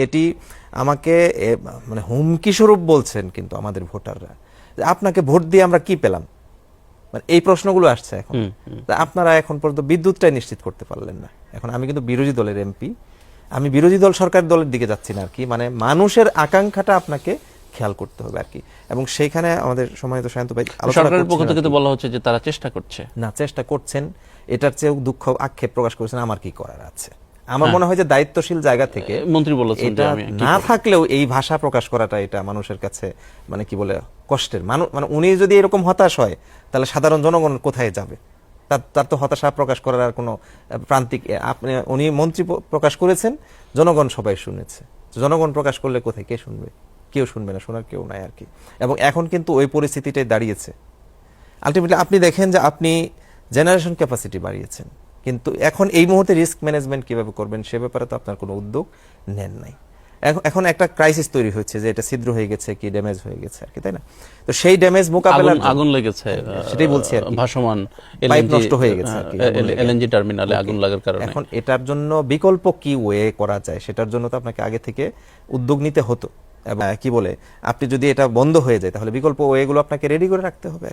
এটি আমাকে মানে হুমকি স্বরূপ বলছেন কিন্তু আমাদের ভোটাররা, যে আপনাকে ভোট দিয়ে আমরা কি পেলাম, মানে এই প্রশ্নগুলো আসছে এখন। আপনারা এখন পর্যন্ত বিদ্যুৎটাই নিশ্চিত করতে পারলেন না। এখন আমি কিন্তু বিরোধী দলের এমপি, আমি বিরোধী দল সরকার দলের দিকে যাচ্ছি না আর কি, মানে মানুষের আকাঙ্ক্ষাটা আপনাকে খেয়াল করতে হবে আর কি। এবং সেইখানে আমাদের সম্মানিত সায়ন্ত ভাই সরকারের পক্ষ থেকে তো বলা হচ্ছে যে তারা চেষ্টা করছে। না, চেষ্টা করছেন, এটার চেয়েও দুঃখ আক্ষেপ প্রকাশ করেছেন আমার কি করার আছে। আমার মনে হয় যে দায়িত্বশীল জায়গা থেকে মন্ত্রী বলেছেন যে আমি না থাকলেও এই ভাষা প্রকাশ করাটা এটা মানুষের কাছে মানে কি বলে কষ্টের। মানে উনি যদি এরকম হতাশ হয় তাহলে সাধারণ জনগণ কোথায় যাবে? তার তো হতাশা প্রকাশ করার আর কোনো প্রান্তিক উনি মন্ত্রী প্রকাশ করেছেন, জনগণ সবাই শুনেছে। জনগণ প্রকাশ করলে কোথায় কে শুনবে? কেউ শুনবে না, শোনার কেউ নাই আর কি। এবং এখন কিন্তু ওই পরিস্থিতিটাই দাঁড়িয়েছে। আলটিমেটলি আপনি দেখেন যে আপনি জেনারেশন ক্যাপাসিটি বাড়িয়েছেন, কিন্তু এখন এই মুহূর্তে রিস্ক ম্যানেজমেন্ট কিভাবে করবেন সে ব্যাপারে তো আপনার কোনো উদ্যোগ নেন নাই। এখন একটা ক্রাইসিস তৈরি হচ্ছে যে এটা ছিদ্র হয়ে গেছে কি ড্যামেজ হয়ে গেছে আর কি, তাই না? তো সেই ড্যামেজ মোকাবেলার আগুন লেগেছে, সেটাই বলছি আর কি, ভাসমান পাইপ নষ্ট হয়ে গেছে আর কি এলএনজি টার্মিনালে আগুন লাগার কারণে। এখন এটার জন্য বিকল্প কি ওয়ে করা যায় সেটার জন্য তো আপনাকে আগে থেকে উদ্যোগ নিতে হতো। এবং কি বলে আপনি যদি এটা বন্ধ হয়ে যায় তাহলে বিকল্প ওয়েগুলো আপনাকে রেডি করে রাখতে হবে।